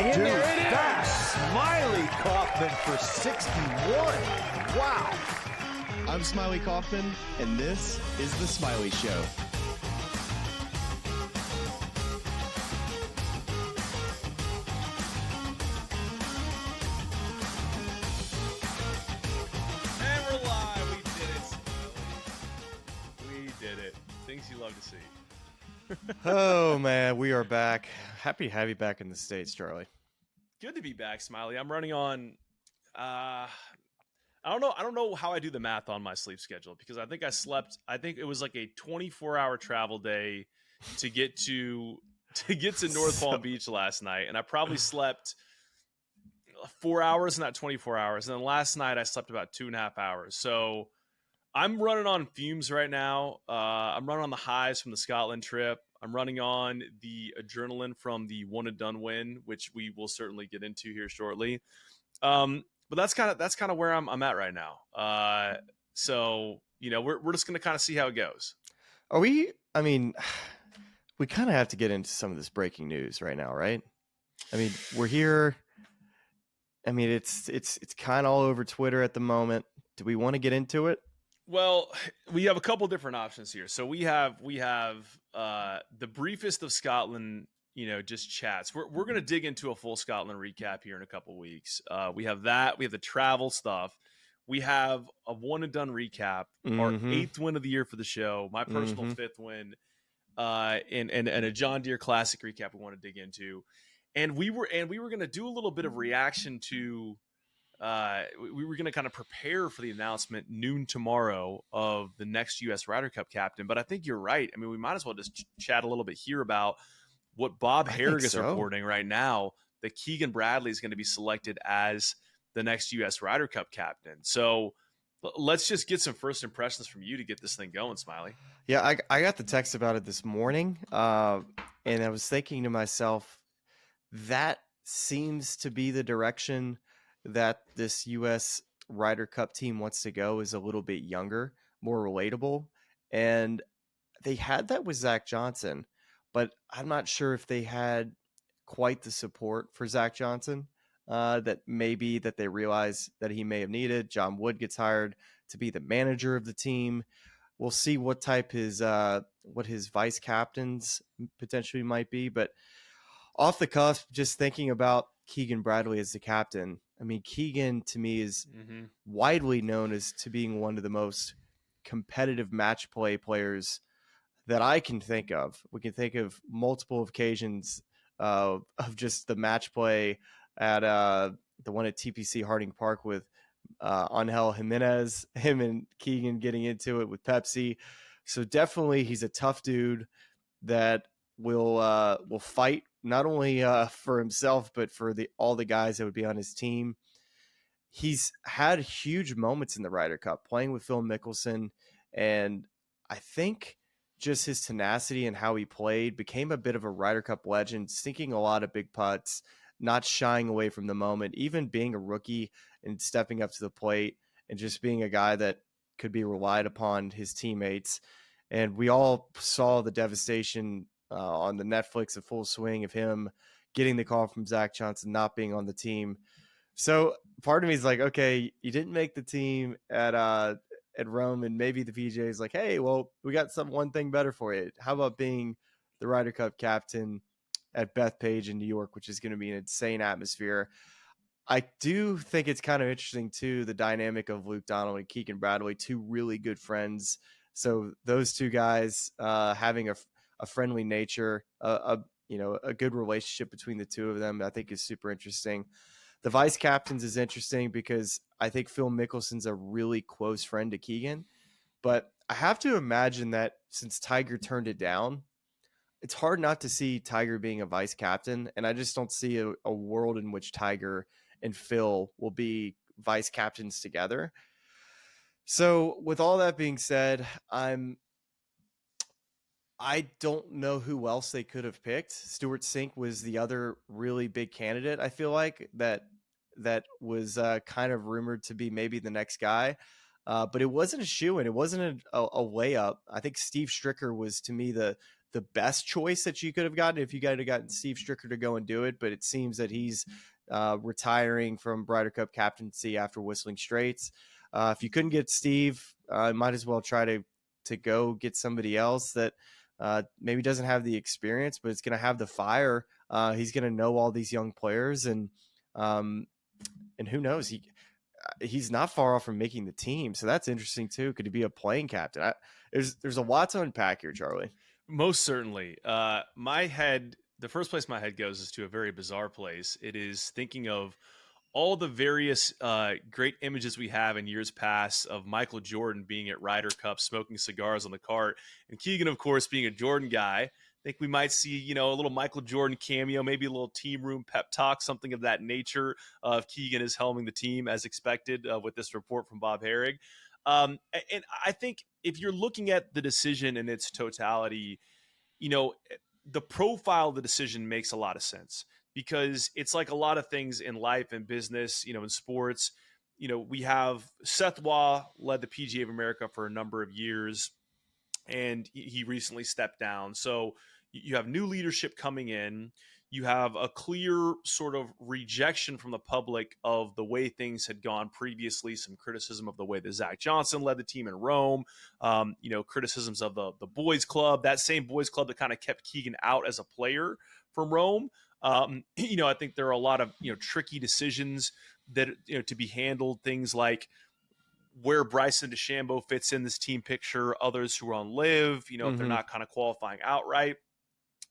hang in there. That's Smylie Kaufman for 61. Wow. I'm Smylie Kaufman, and this is The Smylie Show. And we're live. We did it, Smylie. We did it. Things you love to see. Oh, man, we are back. Happy to have you back in the States, Charlie. Good to be back, Smylie. I'm running on I don't know how I do the math on my sleep schedule, because I think it was like a 24-hour travel day to get to North Palm Beach last night, and I probably slept 4 hours in that 24 hours. And then last night I slept about 2.5 hours. So I'm running on fumes right now. I'm running on the highs from the Scotland trip. I'm running on the adrenaline from the one and done win, which we will certainly get into here shortly. But that's kind of where I'm at right now. So we're just gonna kind of see how it goes. We kind of have to get into some of this breaking news right now, right? I mean, we're here. I mean, it's kind of all over Twitter at the moment. Do we want to get into it? Well, we have a couple different options here. So we have the briefest of Scotland, just chats. We're going to dig into a full Scotland recap here in a couple weeks. We have that. We have the travel stuff. We have a one and done recap, our 8th win of the year for the show, my personal 5th win, and a John Deere Classic recap we want to dig into. And we were going to do a little bit of reaction to. We were going to kind of prepare for the announcement noon tomorrow of the next U.S. Ryder Cup captain. But I think you're right. I mean, we might as well just chat a little bit here about what Bob Harrig is reporting right now, that Keegan Bradley is going to be selected as the next U.S. Ryder Cup captain. So let's just get some first impressions from you to get this thing going, Smylie. Yeah, I got the text about it this morning, and I was thinking to myself, that seems to be the direction that this U.S. Ryder Cup team wants to go, is a little bit younger, more relatable. And they had that with Zach Johnson, but I'm not sure if they had quite the support for Zach Johnson that they realize that he may have needed. John Wood gets hired to be the manager of the team. We'll see what type what his vice captains potentially might be. But off the cusp, just thinking about Keegan Bradley as the captain, I mean, Keegan to me is widely known as to being one of the most competitive match play players that I can think of. We can think of multiple occasions of just the match play at the one at TPC Harding Park with Angel Jimenez, him and Keegan getting into it with Pepsi. So definitely he's a tough dude that will fight not only for himself, but for all the guys that would be on his team. He's had huge moments in the Ryder Cup playing with Phil Mickelson, and I think just his tenacity and how he played became a bit of a Ryder Cup legend, sinking a lot of big putts, not shying away from the moment, even being a rookie and stepping up to the plate and just being a guy that could be relied upon his teammates. And we all saw the devastation on the Netflix in full swing of him getting the call from Zach Johnson not being on the team. So part of me is like, okay, you didn't make the team at Rome, and maybe the PGA is like, hey, well, we got one thing better for you. How about being the Ryder Cup captain at Bethpage in New York, which is going to be an insane atmosphere. I do think it's kind of interesting too, the dynamic of Luke Donald and Keegan Bradley, two really good friends. So those two guys having a friendly nature, a good relationship between the two of them, I think is super interesting. The vice captains is interesting because I think Phil Mickelson's a really close friend to Keegan, but I have to imagine that since Tiger turned it down, it's hard not to see Tiger being a vice captain. And I just don't see a world in which Tiger and Phil will be vice captains together. So with all that being said, I don't know who else they could have picked. Stuart Sink was the other really big candidate. I feel like that was kind of rumored to be maybe the next guy, but it wasn't a shoo-in. It wasn't a layup. I think Steve Stricker was, to me, the the best choice that you could have gotten if you had gotten Steve Stricker to go and do it. But it seems that he's retiring from Ryder Cup captaincy after Whistling Straits. If you couldn't get Steve, might as well try to go get somebody else that maybe doesn't have the experience, but it's going to have the fire. He's going to know all these young players, and who knows, he's not far off from making the team. So that's interesting too. Could he be a playing captain? There's a lot to unpack here, Charlie. Most certainly. The first place my head goes is to a very bizarre place. It is thinking of all the various great images we have in years past of Michael Jordan being at Ryder Cup, smoking cigars on the cart, and Keegan, of course, being a Jordan guy. I think we might see, a little Michael Jordan cameo, maybe a little team room pep talk, something of that nature. If Keegan is helming the team as expected with this report from Bob Herrig. And I think if you're looking at the decision in its totality, the profile of the decision makes a lot of sense, because it's like a lot of things in life and business, in sports. We have Seth Waugh led the PGA of America for a number of years, and he recently stepped down. So you have new leadership coming in. You have a clear sort of rejection from the public of the way things had gone previously, some criticism of the way that Zach Johnson led the team in Rome, criticisms of the boys club, that same boys club that kind of kept Keegan out as a player from Rome. I think there are a lot of, tricky decisions that, to be handled, things like where Bryson DeChambeau fits in this team picture, others who are on live, if they're not kind of qualifying outright.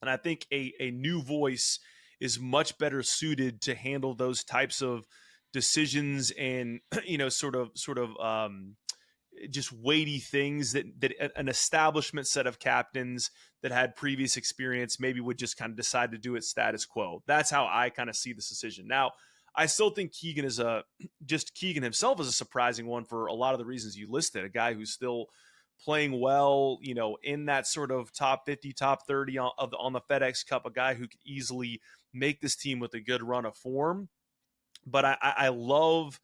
And I think a new voice is much better suited to handle those types of decisions and, just weighty things that an establishment set of captains that had previous experience maybe would just kind of decide to do it status quo. That's how I kind of see this decision. Now, I still think Keegan Keegan himself is a surprising one for a lot of the reasons you listed. A guy who's still playing well, in that sort of top 50, top 30 on the FedEx Cup, a guy who could easily make this team with a good run of form. But I love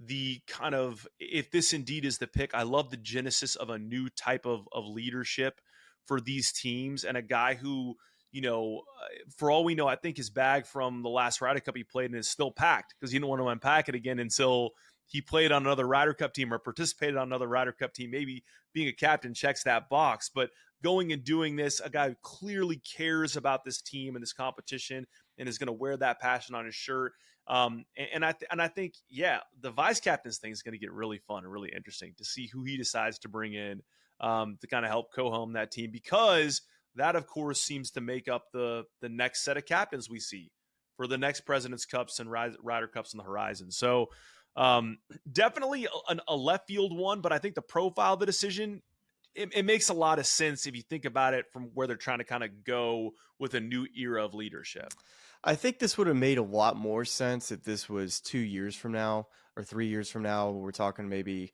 the kind of, if this indeed is the pick, I love the genesis of a new type of leadership for these teams, and a guy who, for all we know, I think his bag from the last Ryder Cup he played in is still packed, because he didn't want to unpack it again until he played on another Ryder Cup team or participated on another Ryder Cup team. Maybe being a captain checks that box, but going and doing this, a guy who clearly cares about this team and this competition and is going to wear that passion on his shirt. And I think, the vice captain's thing is going to get really fun and really interesting to see who he decides to bring in to kind of help co-helm that team, because that, of course, seems to make up the next set of captains we see for the next President's Cups and Ryder Cups on the horizon. So definitely a left field one, but I think the profile of the decision, it makes a lot of sense if you think about it from where they're trying to kind of go with a new era of leadership. I think this would have made a lot more sense if this was 2 years from now or 3 years from now. We're talking maybe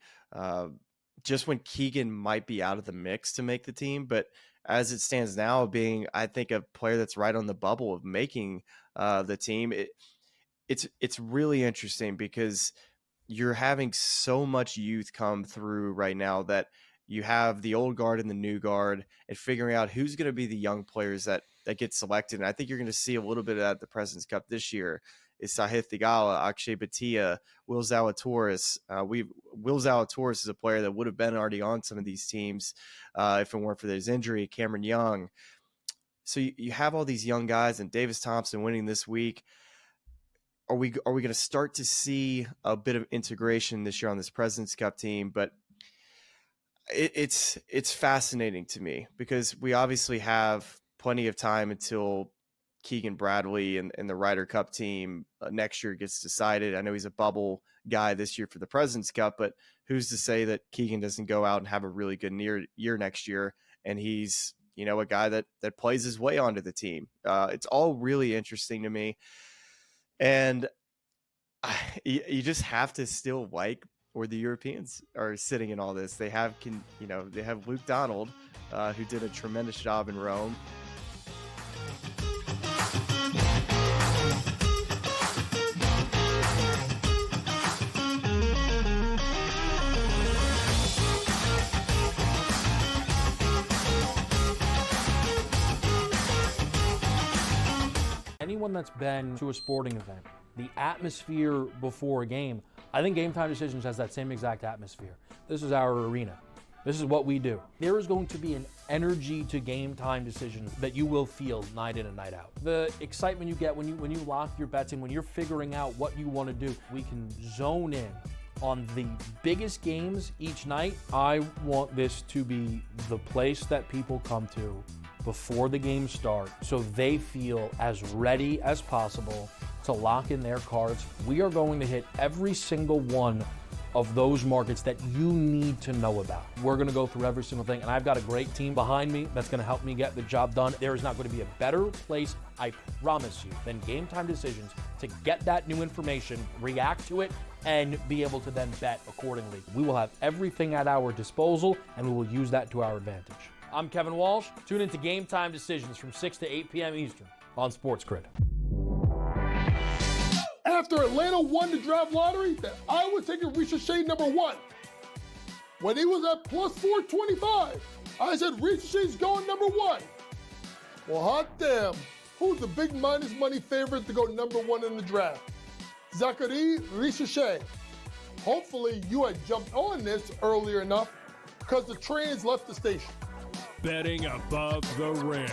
just when Keegan might be out of the mix to make the team. But as it stands now, being, I think, a player that's right on the bubble of making the team, it's really interesting, because you're having so much youth come through right now that you have the old guard and the new guard, and figuring out who's going to be the young players that get selected. And I think you're going to see a little bit of that at the President's Cup this year. Is Sahith Theegala, Akshay Bhatia, Will Zalatoris. Will Zalatoris is a player that would have been already on some of these teams if it weren't for his injury. Cameron Young. So you have all these young guys, and Davis Thompson winning this week. Are we going to start to see a bit of integration this year on this President's Cup team? But it's fascinating to me, because we obviously have plenty of time until Keegan Bradley and the Ryder Cup team next year gets decided. I know he's a bubble guy this year for the President's Cup, but who's to say that Keegan doesn't go out and have a really good year next year, and he's a guy that plays his way onto the team. It's all really interesting to me. And you just have to still like where the Europeans are sitting in all this. They have Luke Donald, who did a tremendous job in Rome. Anyone that's been to a sporting event, the atmosphere before a game, I think Game Time Decisions has that same exact atmosphere. This is our arena. This is what we do. There is going to be an energy to Game Time Decisions that you will feel night in and night out. The excitement you get when you lock your bets in, when you're figuring out what you want to do, we can zone in on the biggest games each night. I want this to be the place that people come to before the games start so they feel as ready as possible to lock in their cards. We are going to hit every single one of those markets that you need to know about. We're gonna go through every single thing, and I've got a great team behind me that's gonna help me get the job done. There is not gonna be a better place, I promise you, than Game Time Decisions to get that new information, react to it, and be able to then bet accordingly. We will have everything at our disposal, and we will use that to our advantage. I'm Kevin Walsh. Tune into Game Time Decisions from 6 to 8 p.m. Eastern on SportsGrid. After Atlanta won the draft lottery, that I was taking Ricochet number 1. When he was at plus 425, I said Ricochet's going number 1. Well, hot damn, who's the big minus money favorite to go number 1 in the draft? Zachary Ricochet. Hopefully you had jumped on this earlier enough because the train has left the station. Betting above the rim,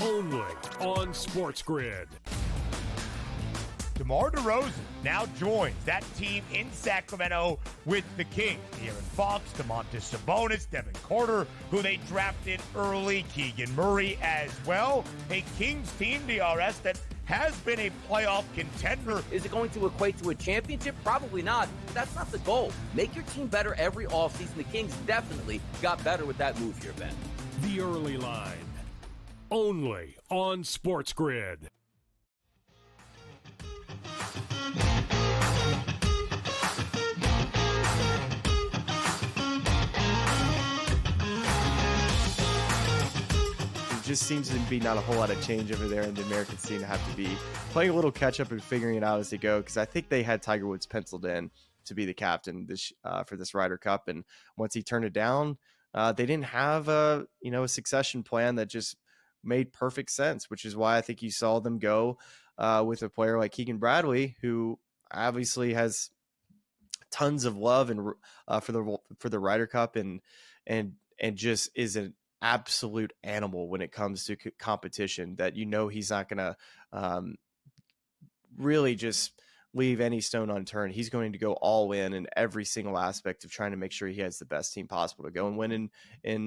only on SportsGrid. DeMar DeRozan now joins that team in Sacramento with the Kings. Aaron Fox, Domantas Sabonis, Devin Carter, who they drafted early, Keegan Murray as well. A Kings team, DRS, that has been a playoff contender. Is it going to equate to a championship? Probably not, but that's not the goal. Make your team better every offseason. The Kings definitely got better with that move here, Ben. The Early Line, only on SportsGrid. Just seems to be not a whole lot of change over there, and the Americans seem to have to be playing a little catch up and figuring it out as they go, because I think they had Tiger Woods penciled in to be the captain this for this Ryder Cup, and once he turned it down, they didn't have a succession plan that just made perfect sense, which is why I think you saw them go with a player like Keegan Bradley, who obviously has tons of love and for the Ryder Cup and just is an absolute animal when it comes to competition, that he's not going to really just leave any stone unturned. He's going to go all in every single aspect of trying to make sure he has the best team possible to go and win in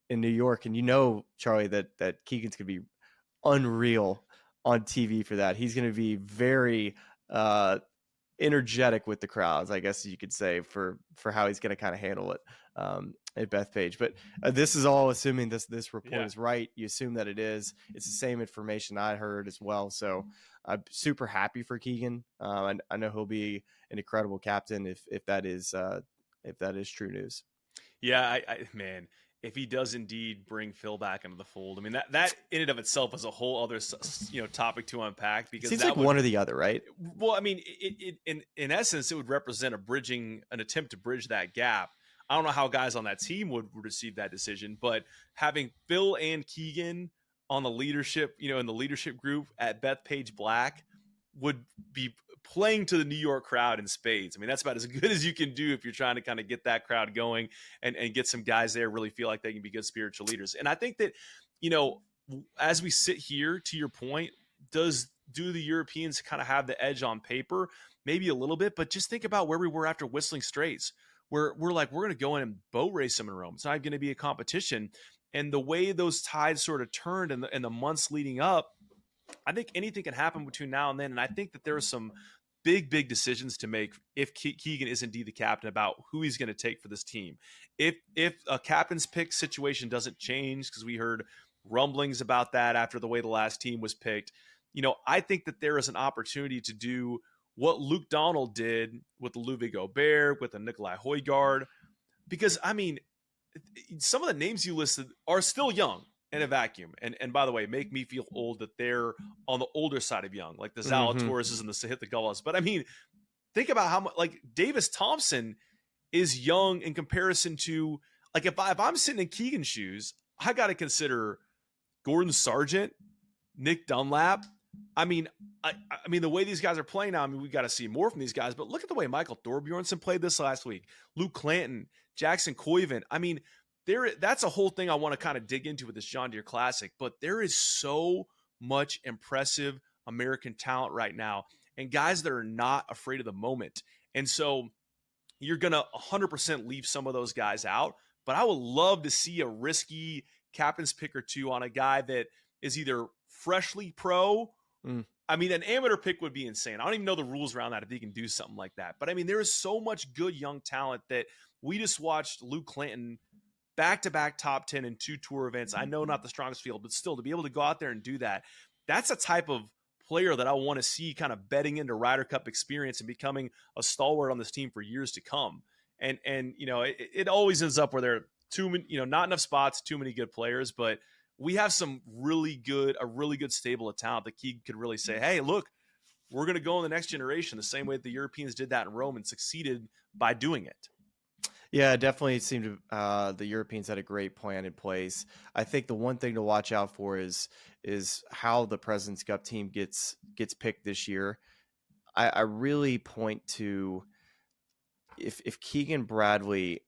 New York. And Charlie, that Keegan's going to be unreal on TV for that. He's going to be very energetic with the crowds, I guess you could say, for how he's going to kind of handle it at Bethpage. But this is all assuming this report is right. You assume that it is. It's the same information I heard as well. So I'm super happy for Keegan. I know he'll be an incredible captain if that is true news. Yeah, man, if he does indeed bring Phil back into the fold, I mean that in and of itself is a whole other topic to unpack, because it seems like one or the other, right? Well, I mean, in essence, it would represent an attempt to bridge that gap. I don't know how guys on that team would receive that decision, but having Phil and Keegan on the leadership, in the leadership group at Bethpage Black would be playing to the New York crowd in spades. I mean, that's about as good as you can do if you're trying to kind of get that crowd going and get some guys there really feel like they can be good spiritual leaders. And I think that, as we sit here, to your point, do the Europeans kind of have the edge on paper? Maybe a little bit, but just think about where we were after Whistling Straits. We're going to go in and boat race them in Rome. It's not going to be a competition. And the way those tides sort of turned in the months leading up, I think anything can happen between now and then. And I think that there are some big decisions to make if Keegan is indeed the captain about who he's going to take for this team. If a captain's pick situation doesn't change, because we heard rumblings about that after the way the last team was picked, I think that there is an opportunity to do what Luke Donald did with the Ludwig Gobert, with the Nikolai Højgaard, because, I mean, some of the names you listed are still young in a vacuum. And by the way, make me feel old that they're on the older side of young, like the Zalatoris and the Sahith Gullas. But I mean, think about how much, like, Davis Thompson is young in comparison to, like, if I'm sitting in Keegan's shoes, I got to consider Gordon Sargent, Nick Dunlap. I mean, the way these guys are playing now, we got to see more from these guys. But look at the way Michael Thorbjornsen played this last week. Luke Clanton, Jackson Koiven. I mean, that's a whole thing I want to kind of dig into with this John Deere Classic. But there is so much impressive American talent right now, and guys that are not afraid of the moment. And so you're going to 100% leave some of those guys out. But I would love to see a risky captain's pick or two on a guy that is either freshly pro. I mean, an amateur pick would be insane. I don't even know the rules around that if he can do something like that. But I mean, there is so much good young talent that we just watched Luke Clanton back-to-back top 10 in 2 tour events. I know not the strongest field, but still to be able to go out there and do that, that's a type of player that I want to see kind of betting into Ryder Cup experience and becoming a stalwart on this team for years to come. And it always ends up where there are too many, not enough spots, too many good players, but we have a really good stable of talent that Keegan could really say, hey, look, we're going to go in the next generation the same way that the Europeans did that in Rome and succeeded by doing it. Yeah, it definitely seemed the Europeans had a great plan in place. I think the one thing to watch out for is how the President's Cup team gets picked this year. I really point to if Keegan Bradley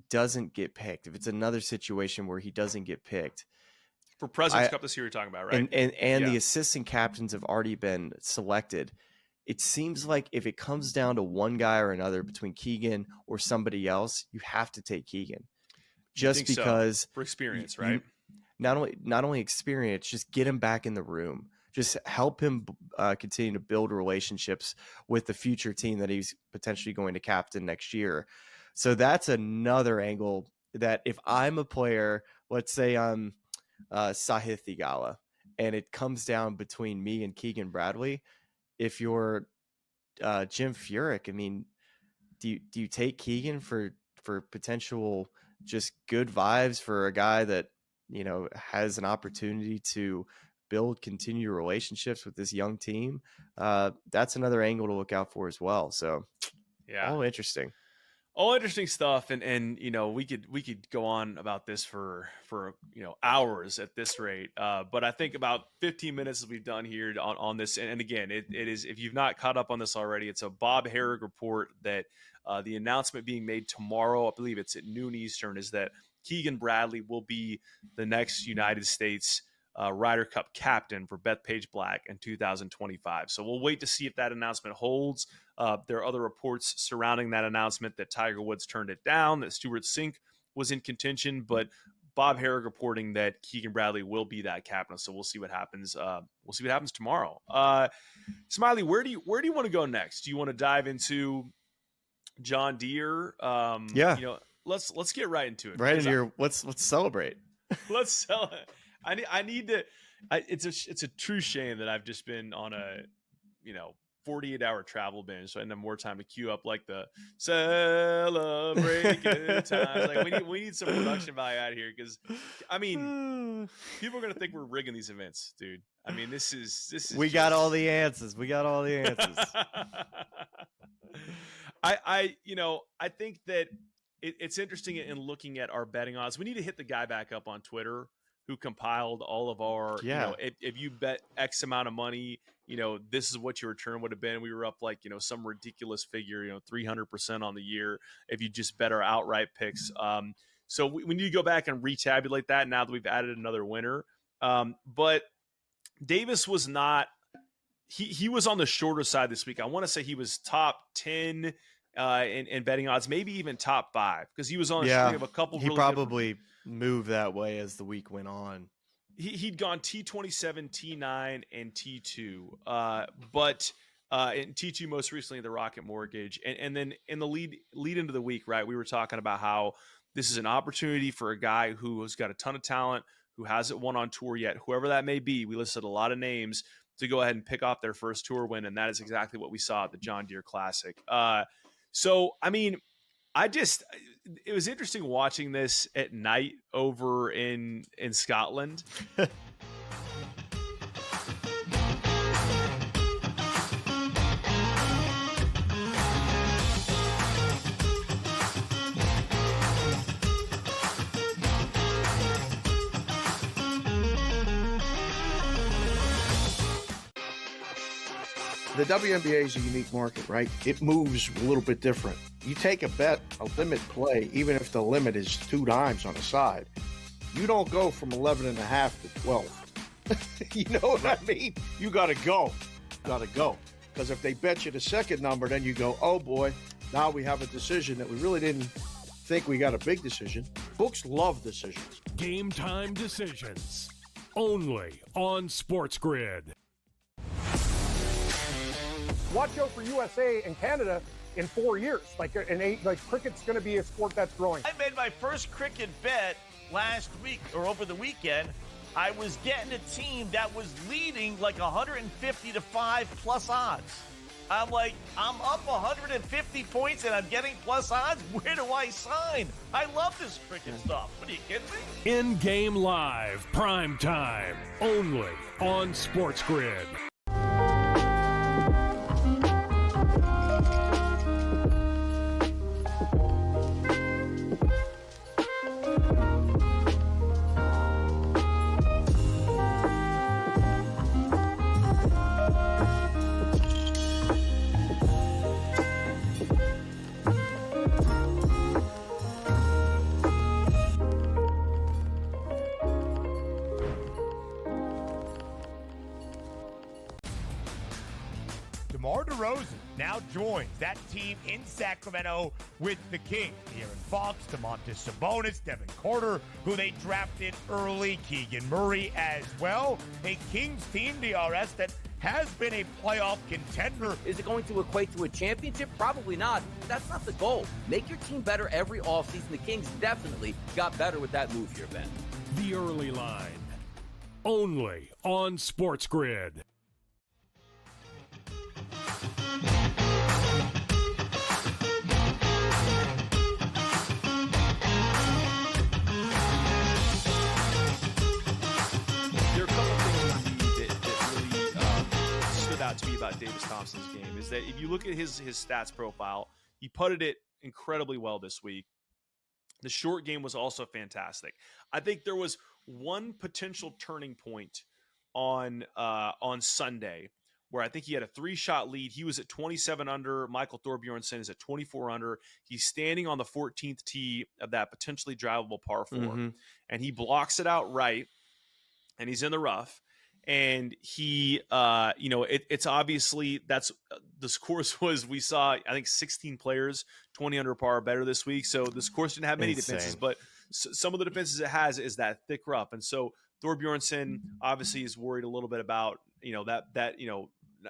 doesn't get picked, if it's another situation where he doesn't get picked, for President's Cup this year you're talking about, right? And the assistant captains have already been selected. It seems like if it comes down to one guy or another between Keegan or somebody else, you have to take Keegan. Just because for experience, right? Not only experience, just get him back in the room. Just help him continue to build relationships with the future team that he's potentially going to captain next year. So that's another angle that if I'm a player, let's say I'm Sahith Theegala, and it comes down between me and Keegan Bradley. If you're Jim Furyk, I mean, do you take Keegan for potential just good vibes for a guy that has an opportunity to build continued relationships with this young team? That's another angle to look out for as well. So yeah, interesting. All interesting stuff, and we could go on about this for hours at this rate. But I think about 15 minutes as we've done here on this, and again, it is, if you've not caught up on this already, it's a Bob Herrig report that the announcement being made tomorrow, I believe it's at noon Eastern, is that Keegan Bradley will be the next United States Ryder Cup captain for Bethpage Black in 2025. So we'll wait to see if that announcement holds. There are other reports surrounding that announcement that Tiger Woods turned it down, that Stewart Cink was in contention, but Bob Herrig reporting that Keegan Bradley will be that captain. So we'll see what happens. We'll see what happens tomorrow. Smylie, where do you want to go next? Do you want to dive into John Deere? Yeah. Let's get right into it. Right into your let's celebrate. Let's celebrate. I need to. It's a true shame that I've just been on a 48-hour travel binge, so I didn't have more time to queue up like the celebrate good times. Like we need some production value out here, because I mean people are gonna think we're rigging these events, dude. I mean this is we got all the answers. We got all the answers. I think that it's interesting in looking at our betting odds. We need to hit the guy back up on Twitter who compiled all of our, if you bet X amount of money, this is what your return would have been. We were up like, some ridiculous figure, 300% on the year if you just bet our outright picks. So we need to go back and retabulate that now that we've added another winner. But Davis was not, he was on the shorter side this week. I want to say he was top 10 in betting odds, maybe even top 5, because he was on a string of a couple. He probably moved that way as the week went on. He'd gone T27, T9, and T2, but in T2 most recently the Rocket Mortgage, and then in the lead into the week, right? We were talking about how this is an opportunity for a guy who has got a ton of talent, who hasn't won on tour yet, whoever that may be. We listed a lot of names to go ahead and pick off their first tour win, and that is exactly what we saw at the John Deere Classic. So, I mean, it was interesting watching this at night over in Scotland. The WNBA is a unique market, right? It moves a little bit different. You take a bet, a limit play, even if the limit is 2 dimes on the side, you don't go from 11.5 to 12. You know what I mean? You got to go. Because if they bet you the second number, then you go, oh boy, now we have a decision that we really didn't think we got a big decision. Books love decisions. Game time decisions. Only on SportsGrid. Watch out for USA and Canada in 4 years. Like cricket's going to be a sport that's growing. I made my first cricket bet last week or over the weekend. I was getting a team that was leading like 150 to 5 plus odds. I'm like, I'm up 150 points and I'm getting plus odds. Where do I sign? I love this cricket stuff. What are you kidding me? In-game live, prime time, only on SportsGrid. DeMar DeRozan now joins that team in Sacramento with the Kings. Aaron Fox, Domantas Sabonis, Devin Carter, who they drafted early, Keegan Murray as well. A Kings team, DRS, that has been a playoff contender. Is it going to equate to a championship? Probably not. But that's not the goal. Make your team better every offseason. The Kings definitely got better with that move here, Ben. The early line. Only on SportsGrid. To me about Davis Thompson's game is that if you look at his stats profile, he putted it incredibly well this week. The short game was also fantastic. I think there was one potential turning point on Sunday where I think he had a 3-shot lead. He was at 27 under. Michael Thorbjornsen is at 24 under. He's standing on the 14th tee of that potentially drivable par 4, and he blocks it out right, and he's in the rough. And he, it's obviously that's this course was, we saw, I think 16 players, 20 under par better this week. So this course didn't have many defenses, but some of the defenses it has is that thick rough. And so Thorbjornsen obviously is worried a little bit about,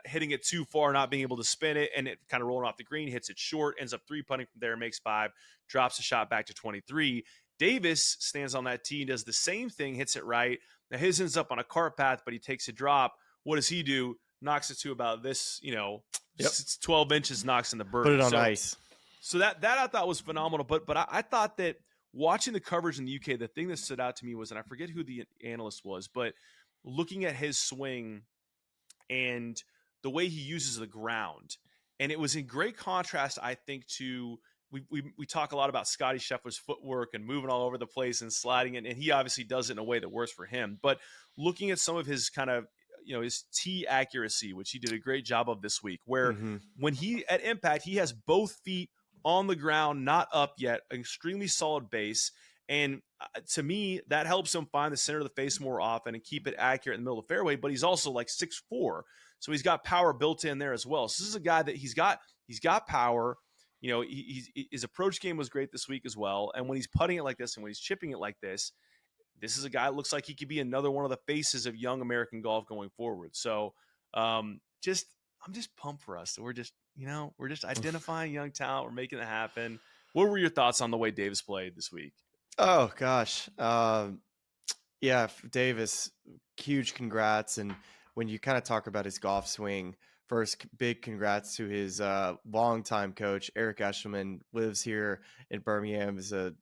hitting it too far, not being able to spin it, and it kind of rolling off the green, hits it short, ends up 3-putting from there, makes 5, drops the shot back to 23. Davis stands on that tee, does the same thing, hits it right. Now his ends up on a cart path, but he takes a drop. What does he do? Knocks it to about this, 12 inches, knocks in the birdie. Put it on ice. So that I thought was phenomenal. But I thought that watching the coverage in the UK, the thing that stood out to me was, and I forget who the analyst was, but looking at his swing and the way he uses the ground, and it was in great contrast, I think, to we talk a lot about Scottie Scheffler's footwork and moving all over the place and sliding it, and he obviously does it in a way that works for him. But looking at some of his kind of, his tee accuracy, which he did a great job of this week, where when he at impact, he has both feet on the ground, not up yet, an extremely solid base. And to me, that helps him find the center of the face more often and keep it accurate in the middle of the fairway. But he's also like 6'4", so he's got power built in there as well. So this is a guy that he's got power. His approach game was great this week as well. And when he's putting it like this and when he's chipping it like this is a guy that looks like he could be another one of the faces of young American golf going forward. So I'm just pumped for us. So we're just identifying young talent. We're making it happen. What were your thoughts on the way Davis played this week? Oh gosh. Yeah, Davis, huge congrats. And when you kind of talk about his golf swing, first, big congrats to his longtime coach, Eric Eshelman, lives here in Birmingham, is the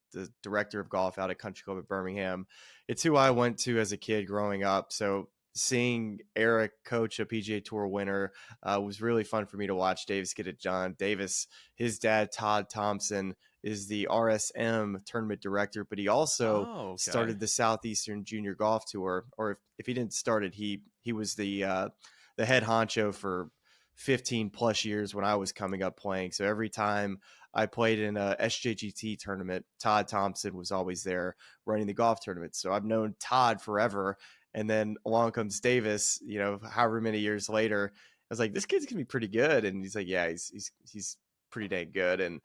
director of golf out at Country Club at Birmingham. It's who I went to as a kid growing up. So seeing Eric coach a PGA Tour winner was really fun for me to watch Davis get it done. Davis, his dad, Todd Thompson, is the RSM tournament director, but he also started the Southeastern Junior Golf Tour, or if he didn't start it, he was the head honcho for 15 plus years when I was coming up playing. So every time I played in a SJGT tournament, Todd Thompson was always there running the golf tournament. So I've known Todd forever. And then along comes Davis, however many years later. I was like, this kid's gonna be pretty good. And he's like, yeah, he's pretty dang good. And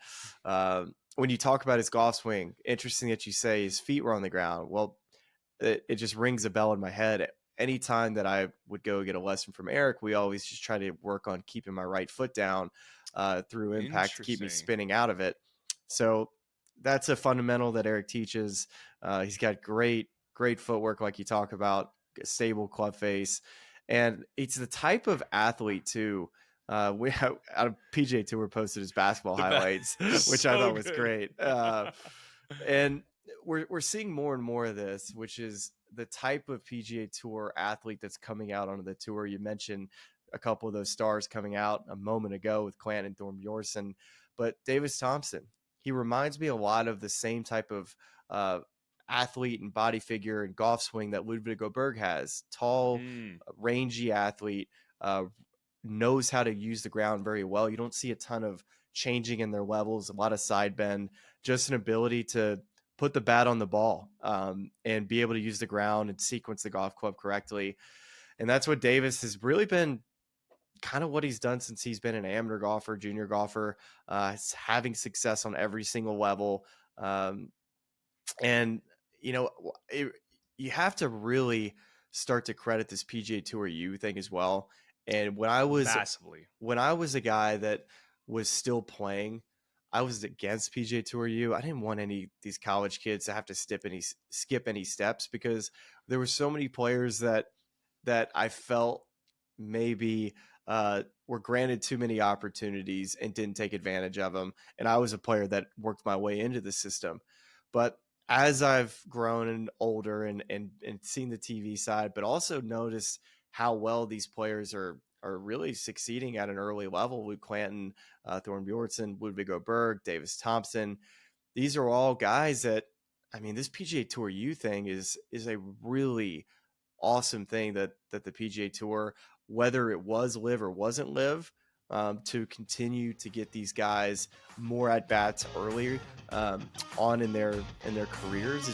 when you talk about his golf swing, interesting that you say his feet were on the ground. Well, it just rings a bell in my head. Anytime that I would go get a lesson from Eric, we always just try to work on keeping my right foot down through impact to keep me spinning out of it. So that's a fundamental that Eric teaches. He's got great footwork, like you talk about, stable club face. And it's the type of athlete too. We have out of PGA Tour posted his basketball highlights, which I thought was great. And we're seeing more and more of this, which is the type of PGA Tour athlete that's coming out onto the tour. You mentioned a couple of those stars coming out a moment ago with Clanton and Thorbjornsen, but Davis Thompson, he reminds me a lot of the same type of athlete and body figure and golf swing that Ludwig Åberg has. Tall, rangy athlete, knows how to use the ground very well. You don't see a ton of changing in their levels, a lot of side bend, just an ability to put the bat on the ball and be able to use the ground and sequence the golf club correctly. And that's what Davis has really been kind of what he's done since he's been an amateur golfer, junior golfer, having success on every single level. And, you have to really start to credit this PGA Tour U thing as well. And when I was a guy that was still playing, I was against PGA Tour U. I didn't want these college kids to have to skip any steps, because there were so many players that I felt maybe were granted too many opportunities and didn't take advantage of them. And I was a player that worked my way into the system. But as I've grown and older and seen the TV side, but also noticed how well these players are really succeeding at an early level, with Clanton, Thorbjornsen, Ludwig Åberg, Davis Thompson. These are all guys that, this PGA Tour U thing is a really awesome thing that the PGA Tour, whether it was live or wasn't live, to continue to get these guys more at bats earlier on in their careers.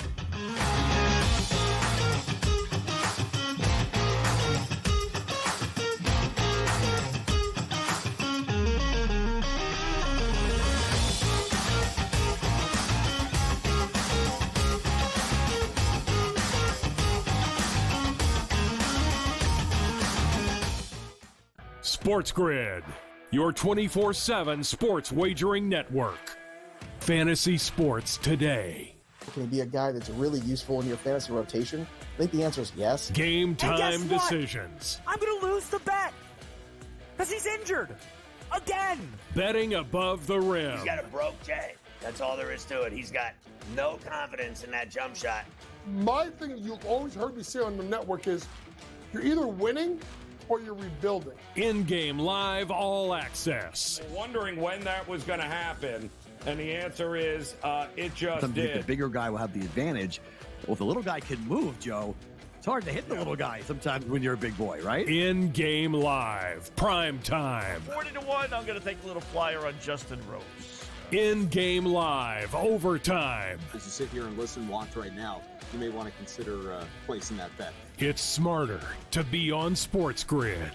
SportsGrid, your 24/7 sports wagering network. Fantasy sports today. Can he be a guy that's really useful in your fantasy rotation? I think the answer is yes. Game time decisions. I'm going to lose the bet because he's injured again. Betting above the rim. He's got a broke J. That's all there is to it. He's got no confidence in that jump shot. My thing you've always heard me say on the network is you're either winning or you're rebuilding. In-game live all access. Wondering when that was going to happen, and the answer is it just Sometimes did. The bigger guy will have the advantage. Well, if the little guy can move, Joe, it's hard to hit the little guy sometimes when you're a big boy, right? In-game live, prime time. 40-1, I'm going to take a little flyer on Justin Rose. In-game live, overtime. As you sit here and listen, watch right now, you may want to consider placing that bet. It's smarter to be on SportsGrid.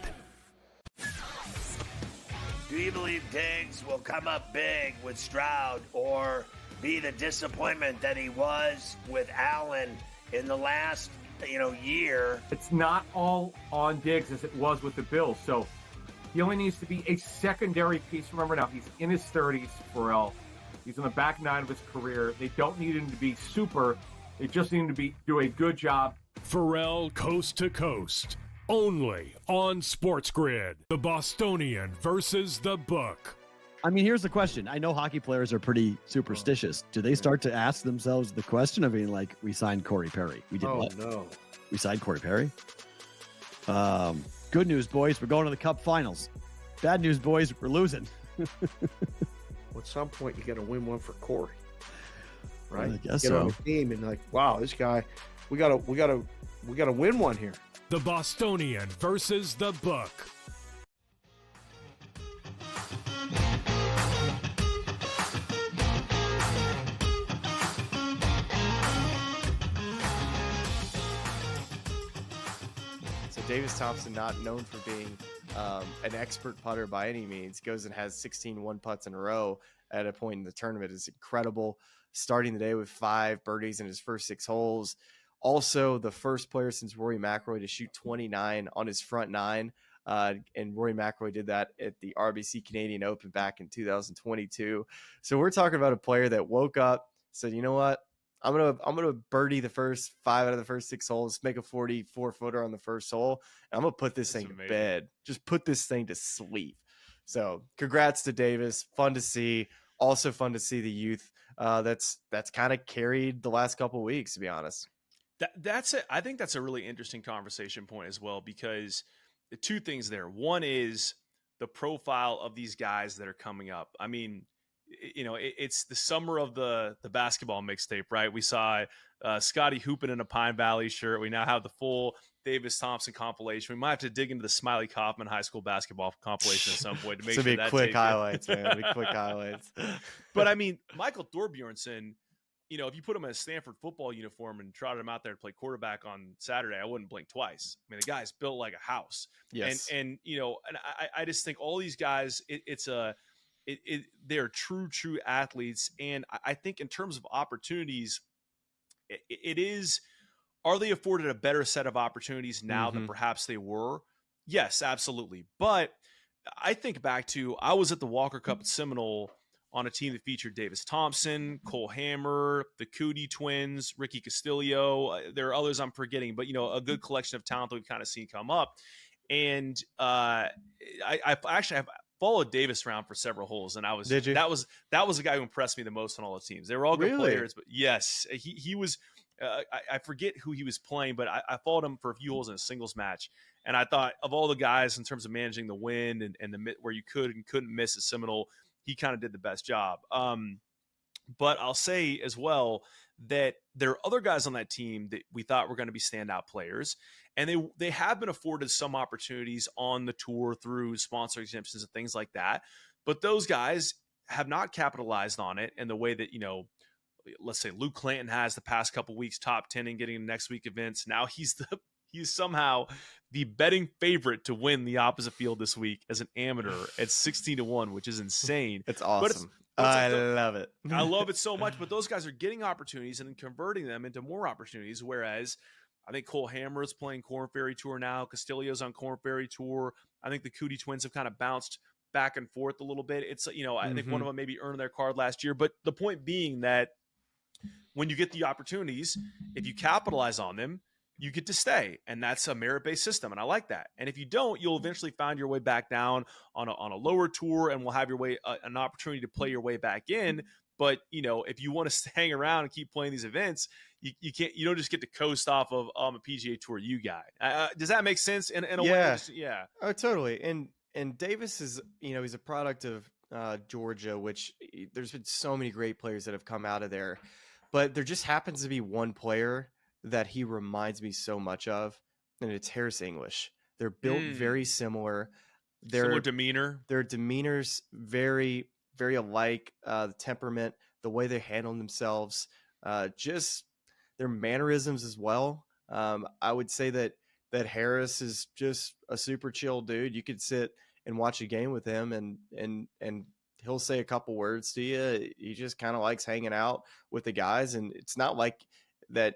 Do you believe Diggs will come up big with Stroud or be the disappointment that he was with Allen in the last, year? It's not all on Diggs as it was with the Bills. So he only needs to be a secondary piece. Remember now, he's in his 30s, Pharrell. He's on the back nine of his career. They don't need him to be super. They just need him to do a good job. Pharrell coast to coast. Only on SportsGrid. The Bostonian versus the book. Here's the question. I know hockey players are pretty superstitious. Do they start to ask themselves the question of being like, we signed Corey Perry? We did what? No. We signed Corey Perry? Good news, boys. We're going to the Cup Finals. Bad news, boys. We're losing. At some point, you got to win one for Corey, right? I guess Get on so. the team and wow, this guy, we gotta win one here. The Bostonian versus the book. Davis Thompson, not known for being an expert putter by any means, goes and has 16 one-putts in a row at a point in the tournament is incredible. Starting the day with 5 birdies in his first 6 holes. Also, the first player since Rory McIlroy to shoot 29 on his front 9. And Rory McIlroy did that at the RBC Canadian Open back in 2022. So we're talking about a player that woke up, said, you know what? I'm gonna birdie the first 5 out of the first 6 holes, make a 44-footer on the first hole, and I'm gonna put this thing to bed. Just put this thing to sleep. So congrats to Davis. Fun to see. Also fun to see the youth that's kind of carried the last couple of weeks, to be honest. That's it. I think that's a really interesting conversation point as well, because the 2 things there. One is the profile of these guys that are coming up. I mean, you know, it's the summer of the basketball mixtape, right? We saw Scotty hooping in a Pine Valley shirt. We now have the full Davis Thompson compilation. We might have to dig into the Smylie Kaufman high school basketball compilation at some point to make sure that quick highlights, man. It'll be quick highlights. But I mean, Michael Thorbjornsen, you know, if you put him in a Stanford football uniform and trotted him out there to play quarterback on Saturday, I wouldn't blink twice. I mean, the guy's built like a house. Yes. And you know, and I just think all these guys, they're true athletes. And I think in terms of opportunities, it is, are they afforded a better set of opportunities now than perhaps they were? Yes, absolutely. But I think back to, I was at the Walker Cup at Seminole on a team that featured Davis Thompson, Cole Hammer, the Cootie twins, Ricky Castillo. There are others I'm forgetting, but, you know, a good collection of talent that we've kind of seen come up. And I followed Davis around for several holes, and Did you? that was the guy who impressed me the most on all the teams. They were all good players, but yes, he was. I forget who he was playing, but I followed him for a few holes in a singles match, and I thought of all the guys in terms of managing the wind and the where you could and couldn't miss a Seminole, he kind of did the best job. But I'll say as well that there are other guys on that team that we thought were going to be standout players, and they have been afforded some opportunities on the tour through sponsor exemptions and things like that. But those guys have not capitalized on it in the way that, you know, let's say Luke Clanton has the past couple weeks, top 10 and getting next week events. Now he's somehow the betting favorite to win the opposite field this week as an amateur at 16-1, which is insane. It's awesome. I love it. I love it so much. But those guys are getting opportunities and then converting them into more opportunities. Whereas I think Cole Hammer is playing Corn Ferry Tour now. Castillo's on Corn Ferry Tour. I think the Cootie twins have kind of bounced back and forth a little bit. It's, you know, I think one of them maybe earned their card last year. But the point being that when you get the opportunities, if you capitalize on them, you get to stay. And that's a merit-based system. And I like that. And if you don't, you'll eventually find your way back down on a lower tour, and will have your way, an opportunity to play your way back in. But, you know, if you want to hang around and keep playing these events, you don't just get to coast off of a PGA Tour guy. Does that make sense? In a way? Yeah. Oh, totally. And Davis is, you know, he's a product of Georgia, which there's been so many great players that have come out of there. But there just happens to be one player that he reminds me so much of, and it's Harris English. They're built very similar. Similar demeanor. Their demeanors very, very alike. The temperament, the way they handle themselves, just their mannerisms as well. I would say that Harris is just a super chill dude. You could sit and watch a game with him, and he'll say a couple words to you. He just kind of likes hanging out with the guys, and it's not like that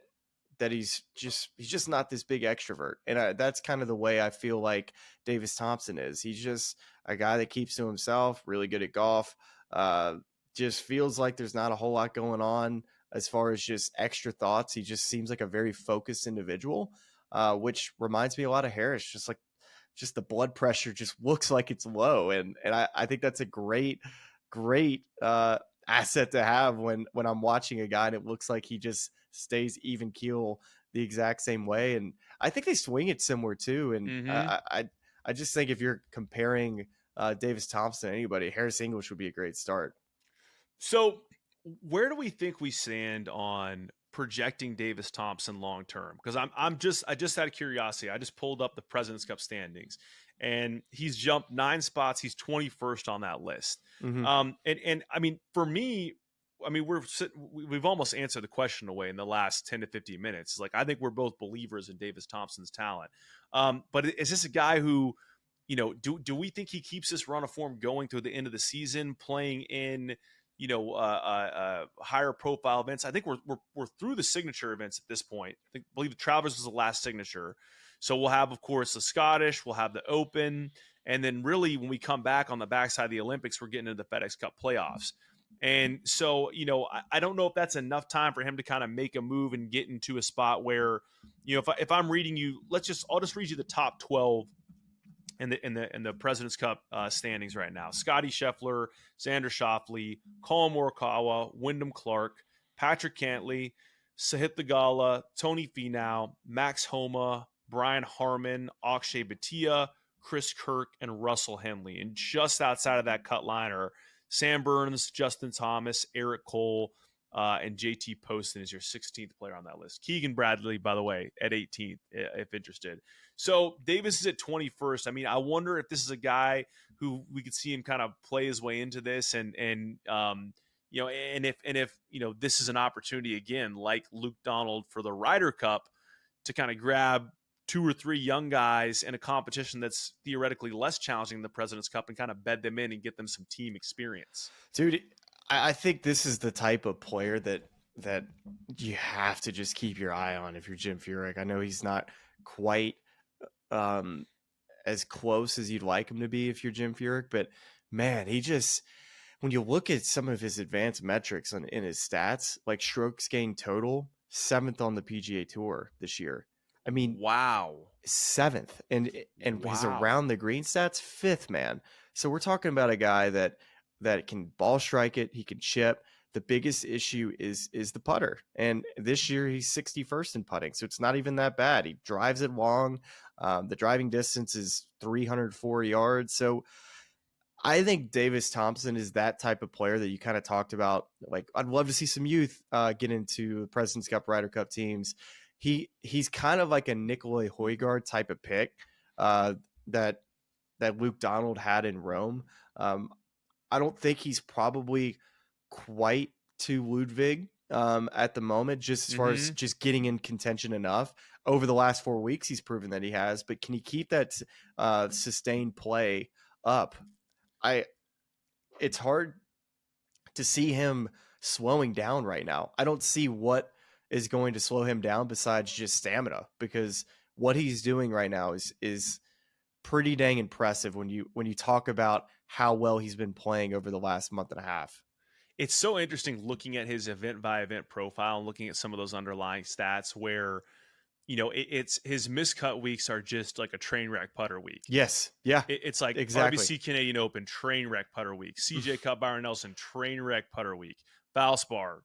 he's just not this big extrovert. And that's kind of the way I feel like Davis Thompson is. He's just a guy that keeps to himself, really good at golf. Just feels like there's not a whole lot going on as far as just extra thoughts. He just seems like a very focused individual, which reminds me a lot of Harris. Just the blood pressure just looks like it's low. And I think that's a great asset to have when I'm watching a guy and it looks like he just stays even keel the exact same way. And I think they swing it similar too. And I just think if you're comparing Davis Thompson to anybody, Harris English would be a great start. So where do we think we stand on projecting Davis Thompson long-term? Because I just out of curiosity, I just pulled up the President's Cup standings, and he's jumped 9 spots. He's 21st on that list. And I mean, for me, I mean, we've almost answered the question away in the last 10 to 15 minutes. It's like, I think we're both believers in Davis Thompson's talent. But is this a guy who, you know, do we think he keeps this run of form going through the end of the season, playing in, you know, higher profile events? I think we're through the signature events at this point. I believe the Travelers was the last signature. So we'll have, of course, the Scottish, we'll have the Open. And then really when we come back on the backside of the Olympics, we're getting into the FedEx Cup playoffs. And so, you know, I don't know if that's enough time for him to kind of make a move and get into a spot where, you know, if I'm reading you, I'll just read you the top 12 in the President's Cup standings right now. Scotty Scheffler, Xander Schauffele, Colin Morikawa, Wyndham Clark, Patrick Cantlay, Sahith Theegala, Tony Finau, Max Homa, Brian Harman, Akshay Bhatia, Chris Kirk, and Russell Henley. And just outside of that cut line are Sam Burns, Justin Thomas, Eric Cole, and JT Poston is your 16th player on that list. Keegan Bradley, by the way, at 18th, if interested. So Davis is at 21st. I mean, I wonder if this is a guy who we could see him kind of play his way into this, and you know, and if you know, this is an opportunity again, like Luke Donald for the Ryder Cup, to kind of grab 2 or 3 young guys in a competition that's theoretically less challenging than the President's Cup and kind of bed them in and get them some team experience. Dude, I think this is the type of player that you have to just keep your eye on if you're Jim Furyk. I know he's not quite as close as you'd like him to be if you're Jim Furyk, but man, he just, when you look at some of his advanced metrics in his stats, like strokes gained total, 7th on the PGA Tour this year. I mean, wow, 7th, and wow. His around the green stats 5th, man. So we're talking about a guy that can ball strike it, he can chip. The biggest issue is the putter, and this year he's 61st in putting, so it's not even that bad. He drives it long. The driving distance is 304 yards. So I think Davis Thompson is that type of player that you kind of talked about. Like, I'd love to see some youth get into the President's Cup, Ryder Cup teams. He's kind of like a Nicolai Højgaard type of pick that Luke Donald had in Rome. I don't think he's probably quite to Ludwig at the moment, just as far as just getting in contention enough. Over the last 4 weeks, he's proven that he has, but can he keep that sustained play up? It's hard to see him slowing down right now. I don't see what is going to slow him down besides just stamina, because what he's doing right now is pretty dang impressive when you talk about how well he's been playing over the last month and a half. It's so interesting looking at his event by event profile and looking at some of those underlying stats where, you know, it's his miscut weeks are just like a train wreck putter week. Yes. Yeah. It's like exactly. RBC Canadian Open train wreck putter week, CJ Cup Byron Nelson train wreck putter week, Valspar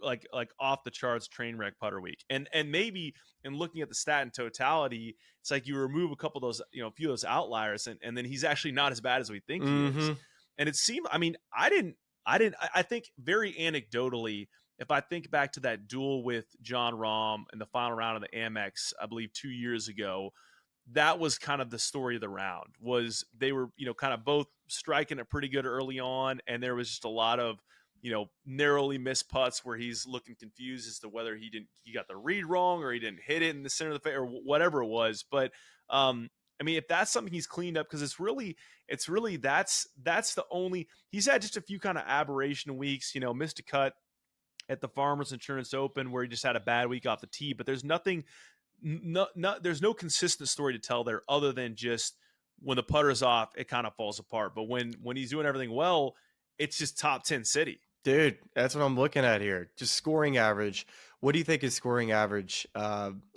like off the charts train wreck putter week. And maybe in looking at the stat in totality, it's like you remove a couple of those, you know, a few of those outliers, and then he's actually not as bad as we think he is. And it seemed, I mean, I think very anecdotally, if I think back to that duel with John Rahm in the final round of the Amex, I believe 2 years ago, that was kind of the story of the round. Was they were, you know, kind of both striking it pretty good early on, and there was just a lot of, you know, narrowly missed putts where he's looking confused as to whether he got the read wrong or he didn't hit it in the center of the face or whatever it was. But I mean, if that's something he's cleaned up, because it's really that's the only, he's had just a few kind of aberration weeks, you know, missed a cut at the Farmers Insurance Open where he just had a bad week off the tee, but there's there's no consistent story to tell there other than just when the putter's off, it kind of falls apart. But when he's doing everything well, it's just top 10 city. Dude, that's what I'm looking at here. Just scoring average. What do you think his scoring average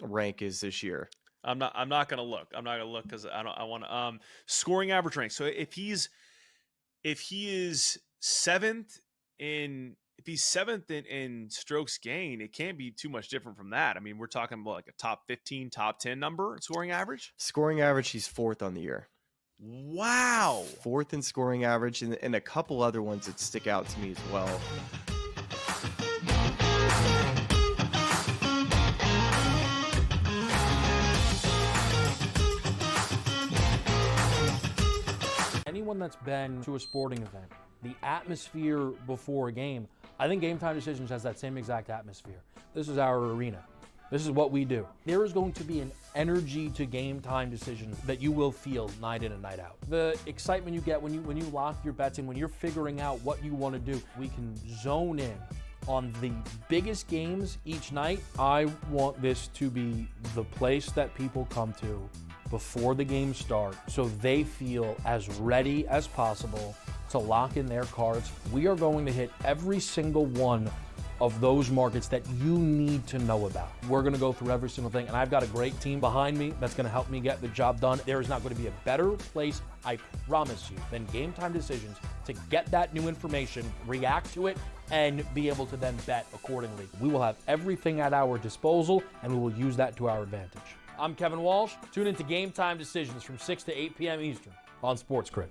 rank is this year? I'm not going to look. I'm not going to look because I want to scoring average rank. So if he is seventh in strokes gained, it can't be too much different from that. I mean, we're talking about like a top 15, top 10 number in scoring average. Scoring average, he's 4th on the year. Wow. 4th in scoring average, and a couple other ones that stick out to me as well. Anyone that's been to a sporting event, the atmosphere before a game, I think Game Time Decisions has that same exact atmosphere. This is our arena. This is what we do. There is going to be an energy to Game Time Decisions that you will feel night in and night out. The excitement you get when you lock your bets in, when you're figuring out what you want to do, we can zone in on the biggest games each night. I want this to be the place that people come to before the games start so they feel as ready as possible to lock in their cards. We are going to hit every single one of those markets that you need to know about. We're going to go through every single thing, and I've got a great team behind me that's going to help me get the job done. There is not going to be a better place, I promise you, than Game Time Decisions to get that new information, react to it, and be able to then bet accordingly. We will have everything at our disposal, and we will use that to our advantage. I'm Kevin Walsh. Tune into Game Time Decisions from 6 to 8 p.m. Eastern on SportsGrid.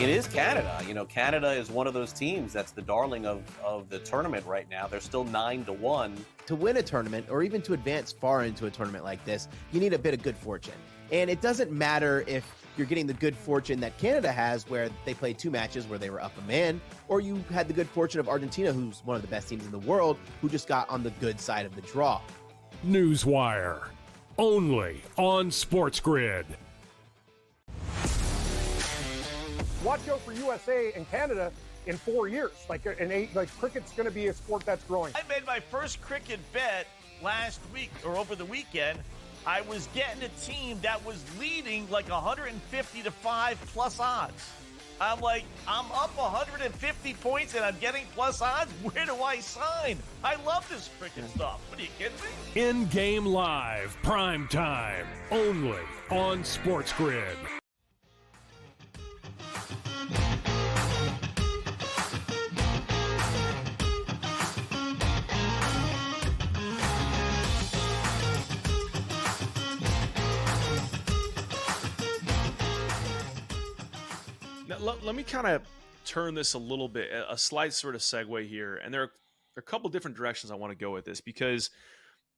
It is Canada. You know, Canada is one of those teams that's the darling of the tournament right now. They're still 9-1. To win a tournament, or even to advance far into a tournament like this, you need a bit of good fortune. And it doesn't matter if you're getting the good fortune that Canada has, where they played 2 matches where they were up a man, or you had the good fortune of Argentina, who's one of the best teams in the world, who just got on the good side of the draw. Newswire, only on SportsGrid. Watch out for USA and Canada in 4 years. Like cricket's going to be a sport that's growing. I made my first cricket bet last week or over the weekend. I was getting a team that was leading like 150 to 5 plus odds. I'm like, I'm up 150 points and I'm getting plus odds. Where do I sign? I love this cricket stuff. What are you kidding me? In-game live, prime time, only on SportsGrid. Now, let me kind of turn this a little bit, a slight sort of segue here. And there are a couple different directions I want to go with this, because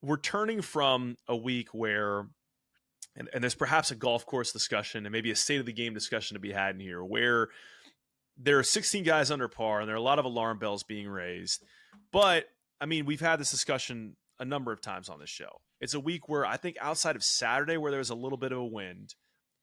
we're turning from a week where, and there's perhaps a golf course discussion and maybe a state of the game discussion to be had in here, where there are 16 guys under par and there are a lot of alarm bells being raised. But, I mean, we've had this discussion a number of times on this show. It's a week where I think outside of Saturday, where there was a little bit of a wind,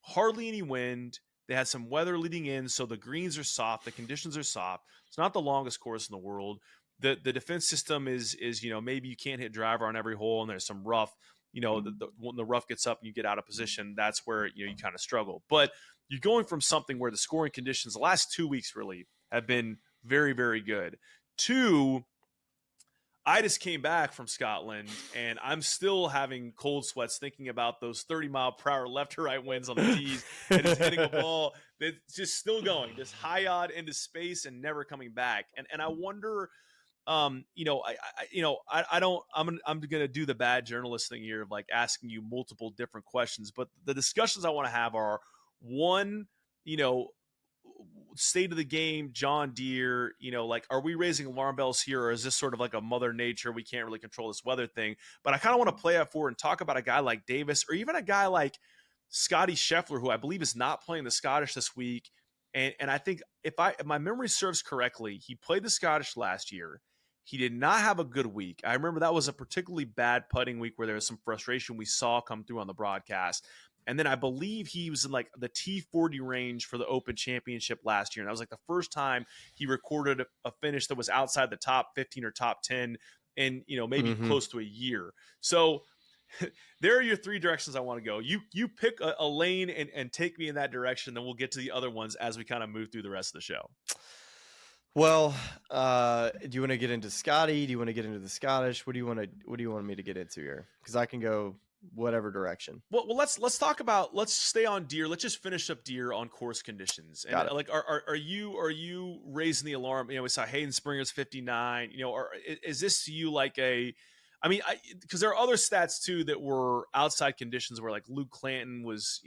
hardly any wind. They had some weather leading in, so the greens are soft, the conditions are soft. It's not the longest course in the world. The defense system is maybe you can't hit driver on every hole, and there's some rough. When the rough gets up and you get out of position, that's where you kind of struggle. But you're going from something where the scoring conditions the last 2 weeks really have been very, very good, to I just came back from Scotland, and I'm still having cold sweats thinking about those 30-mile-per-hour left to right winds on the tees and just hitting a ball that's just still going, this high odd into space and never coming back. And I wonder, I'm gonna do the bad journalist thing here of like asking you multiple different questions, but the discussions I want to have are, one, state of the game, John Deere, are we raising alarm bells here, or is this sort of like a mother nature, we can't really control this weather thing? But I kind of want to play that forward and talk about a guy like Davis, or even a guy like Scotty Scheffler, who I believe is not playing the Scottish this week. And I think if my memory serves correctly, he played the Scottish last year. He did not have a good week. I remember that was a particularly bad putting week where there was some frustration we saw come through on the broadcast. And then I believe he was in like the T40 range for the Open Championship last year. And that was like the first time he recorded a finish that was outside the top 15 or top 10 in, maybe close to a year. So there are your 3 directions I want to go. You pick a lane and take me in that direction. Then we'll get to the other ones as we kind of move through the rest of the show. Well, do you want to get into Scotty? Do you want to get into the Scottish? What do you want me to get into here? Because I can go whatever direction. Well, let's stay on Deere. Let's just finish up Deere on course conditions. And like, are you raising the alarm? We saw Hayden Springer's 59. Or is this to you like because there are other stats too that were outside conditions where like Luke Clanton was,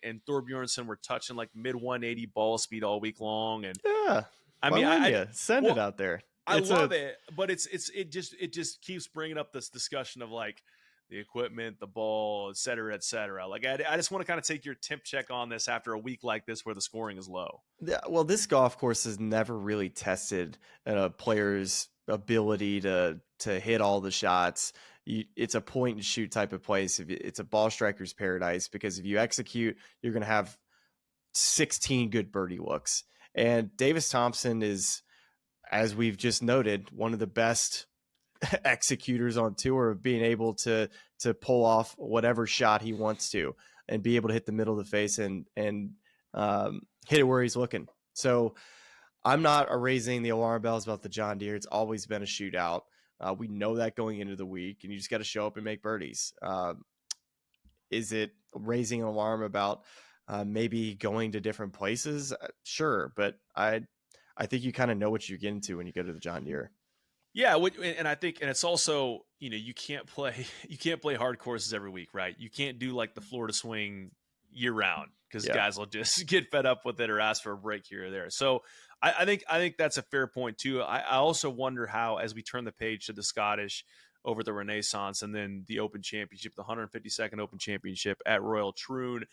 and Thorbjornsen were touching like mid 180 ball speed all week long. And yeah, I send it out there. I love it, but it just keeps bringing up this discussion of like, the equipment, the ball, et cetera, et cetera. Like, I just want to kind of take your temp check on this after a week like this where the scoring is low. Yeah, well, this golf course has never really tested a player's ability to hit all the shots. It's a point and shoot type of place. It's a ball striker's paradise, because if you execute, you're going to have 16 good birdie looks. And Davis Thompson is, as we've just noted, one of the best executors on tour, of being able to pull off whatever shot he wants to and be able to hit the middle of the face and hit it where he's looking. So I'm not raising the alarm bells about the John Deere. It's always been a shootout. We know that going into the week, and you just got to show up and make birdies. Is it raising an alarm about maybe going to different places? Sure. But I think you kind of know what you're getting to when you go to the John Deere. Yeah, and I think, and it's also, you can't play hard courses every week, right? You can't do like the Florida swing year round, because guys will just get fed up with it or ask for a break here or there. So I think that's a fair point too. I also wonder how, as we turn the page to the Scottish over the Renaissance and then the Open Championship, the 152nd Open Championship at Royal Troon,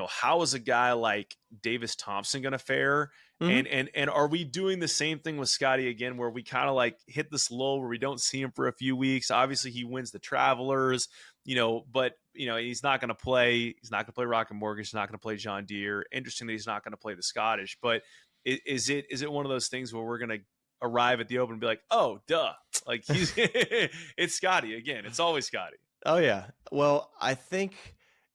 how is a guy like Davis Thompson going to fare? Mm-hmm. And are we doing the same thing with Scotty again, where we kind of like hit this lull where we don't see him for a few weeks? Obviously he wins the Travelers, but he's not going to play. He's not going to play Rocket Mortgage. He's not going to play John Deere. Interesting that he's not going to play the Scottish, but is it one of those things where we're going to arrive at the Open and be like, oh, duh, like it's Scotty again. It's always Scotty. Oh yeah. Well, I think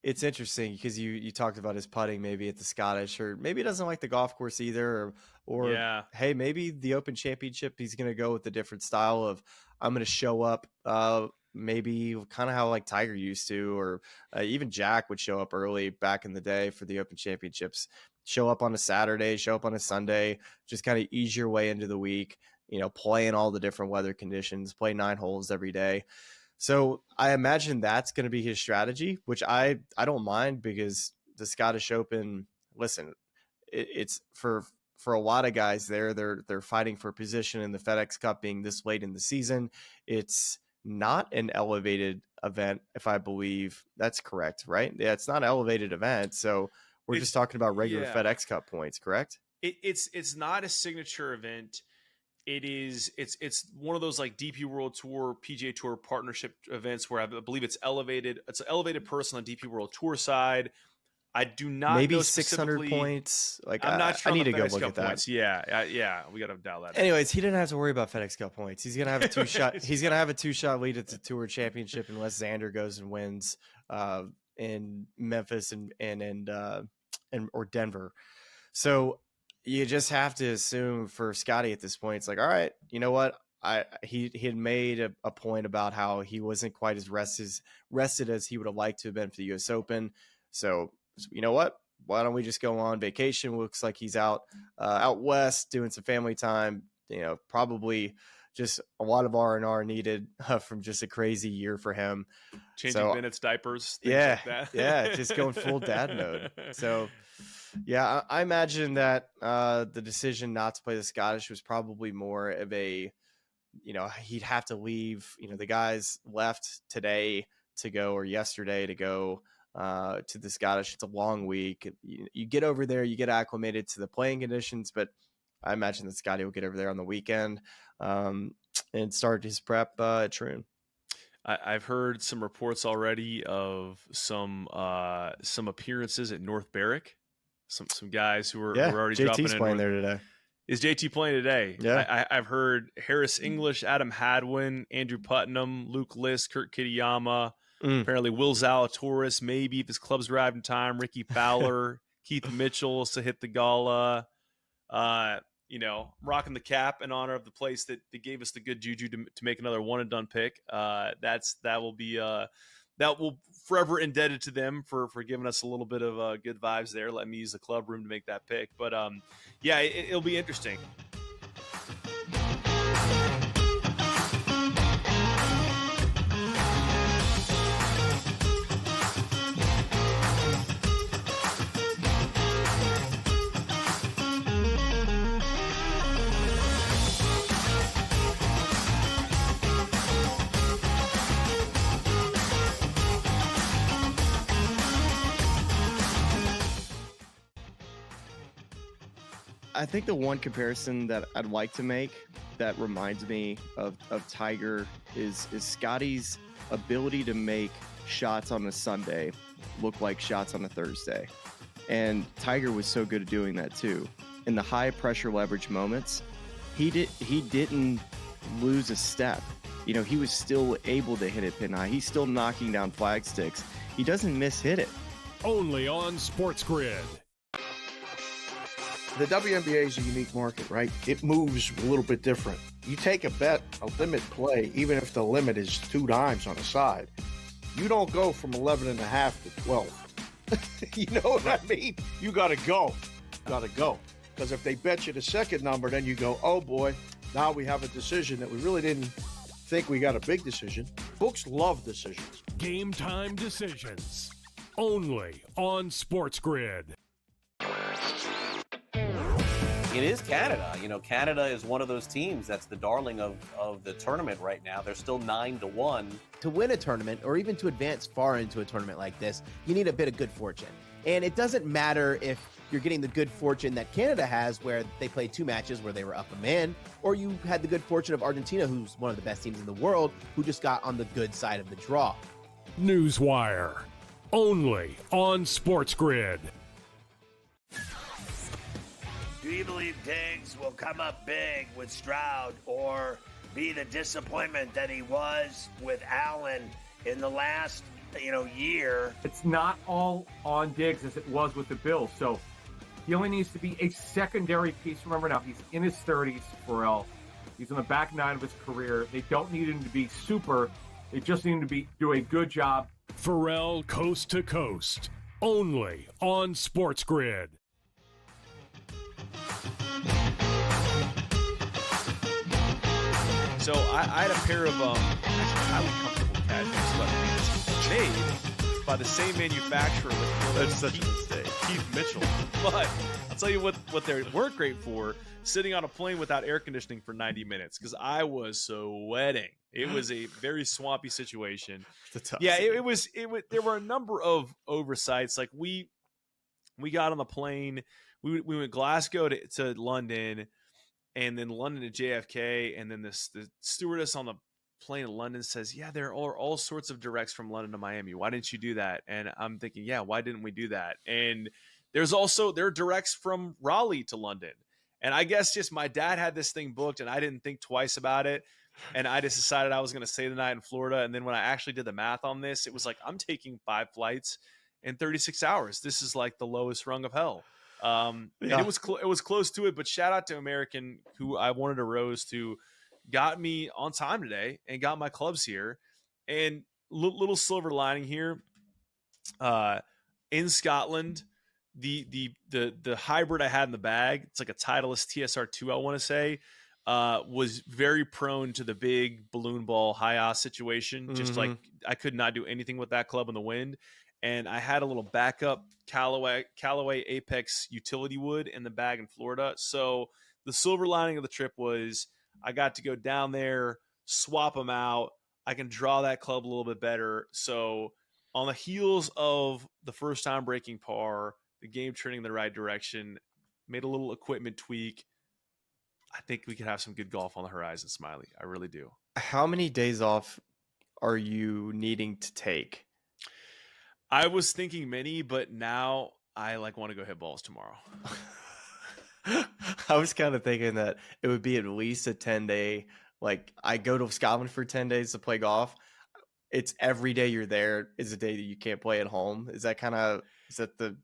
it's interesting because you talked about his putting maybe at the Scottish, or maybe he doesn't like the golf course either, or yeah. Hey, maybe the Open Championship, he's going to go with a different style of, I'm going to show up, maybe kind of how like Tiger used to, or even Jack would show up early back in the day for the Open Championships, show up on a Saturday, show up on a Sunday, just kind of ease your way into the week, play in all the different weather conditions, play 9 holes every day. So I imagine that's going to be his strategy, which I don't mind, because the Scottish Open, listen, it's for a lot of guys there, they're fighting for position in the FedEx Cup being this late in the season. It's not an elevated event, if I believe that's correct, right? Yeah, it's not an elevated event. So we're just talking about regular FedEx Cup points, correct? It's not a signature event. It's one of those like DP World Tour, PGA Tour partnership events where I believe it's elevated. It's an elevated person on DP World Tour side. I do not maybe know 600 points. Like I'm not sure. I need to go FedEx look Cup at that. Points. Yeah. We got to dial that. Anyways, he didn't have to worry about FedEx Cup points. He's gonna have a 2-shot. He's gonna have a 2-shot lead at the Tour Championship unless Xander goes and wins in Memphis and or Denver. So you just have to assume for Scotty at this point, it's like, all right, you know what? He had made a point about how he wasn't quite as rested as he would have liked to have been for the U.S. Open. So you know what? Why don't we just go on vacation? Looks like he's out west doing some family time. Probably just a lot of R&R needed from just a crazy year for him. Changing minutes, diapers. Yeah, like that. Yeah, just going full dad mode. So. Yeah, I imagine that the decision not to play the Scottish was probably more of a, he'd have to leave. The guys left today to go, or yesterday to go to the Scottish. It's a long week. You get over there, you get acclimated to the playing conditions, but I imagine that Scotty will get over there on the weekend and start his prep at Troon. I've heard some reports already of some appearances at North Berwick. Some guys who are already JT's dropping in. Playing there today. Is JT playing today? Yeah. I've heard Harris English, Adam Hadwin, Andrew Putnam, Luke List, Kurt Kitayama, apparently Will Zalatoris, maybe if his club's arrived in time, Ricky Fowler, Keith Mitchell to hit the gala. Rocking the cap in honor of the place that gave us the good juju to make another one and done pick. That will forever indebted to them for giving us a little bit of good vibes there. Let me use the club room to make that pick. But it'll be interesting. I think the one comparison that I'd like to make that reminds me of Tiger is Scotty's ability to make shots on a Sunday look like shots on a Thursday. And Tiger was so good at doing that too. In the high pressure leverage moments, he didn't lose a step. You know, he was still able to hit it pin high. He's still knocking down flag sticks. He doesn't miss-hit it. Only on SportsGrid. The WNBA is a unique market, right? It moves a little bit different. You take a bet, a limit play, even if the limit is 2 dimes on a side, you don't go from 11.5 to 12. You know what I mean? You got to go. Got to go. Because if they bet you the second number, then you go, oh boy, now we have a decision that we really didn't think we got a big decision. Books love decisions. Game time decisions. Only on SportsGrid. It is Canada. You know, Canada is one of those teams that's the darling of the tournament right now. They're still 9-1. To win a tournament, or even to advance far into a tournament like this, you need a bit of good fortune. And it doesn't matter if you're getting the good fortune that Canada has, where they played 2 matches where they were up a man, or you had the good fortune of Argentina, who's one of the best teams in the world, who just got on the good side of the draw. Newswire. Only on SportsGrid. Do you believe Diggs will come up big with Stroud or be the disappointment that he was with Allen in the last, year? It's not all on Diggs as it was with the Bills. So he only needs to be a secondary piece. Remember now, he's in his 30s, Pharrell. He's on the back 9 of his career. They don't need him to be super. They just need him to do a good job. Pharrell Coast to Coast. Only on SportsGrid. So I had a pair of highly comfortable casual sweatpants made by the same manufacturer. That's such a mistake. Keith Mitchell. But I'll tell you what they weren't great for: sitting on a plane without air conditioning for 90 minutes, because I was sweating. It was a very swampy situation. Yeah, it was. There were a number of oversights. Like we got on the plane. We went Glasgow to London, and then London to JFK, and then the stewardess on the plane in London says, yeah, there are all sorts of directs from London to Miami. Why didn't you do that? And I'm thinking, yeah, why didn't we do that? And there are directs from Raleigh to London. And I guess just my dad had this thing booked, and I didn't think twice about it. And I just decided I was going to stay the night in Florida. And then when I actually did the math on this, it was like, I'm taking 5 flights in 36 hours. This is like the lowest rung of hell. And it was close to it, but shout out to American, who I wanted a rose to, got me on time today and got my clubs here. And little silver lining here, in Scotland, the hybrid I had in the bag, it's like a Titleist TSR2, I want to say, was very prone to the big balloon ball high situation. Just like I could not do anything with that club in the wind. And I had a little backup Callaway Apex utility wood in the bag in Florida. So the silver lining of the trip was I got to go down there, swap them out. I can draw that club a little bit better. So on the heels of the first time breaking par, the game turning in the right direction, made a little equipment tweak. I think we could have some good golf on the horizon, Smylie. I really do. How many days off are you needing to take? I was thinking many, but now I want to go hit balls tomorrow. I was kind of thinking that it would be at least a 10-day. Like, I go to Scotland for 10 days to play golf. It's every day you're there is a day that you can't play at home. Is that the?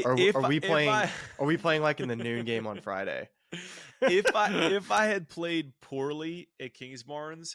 Are we playing like in the noon game on Friday? If I had played poorly at Kingsbarns,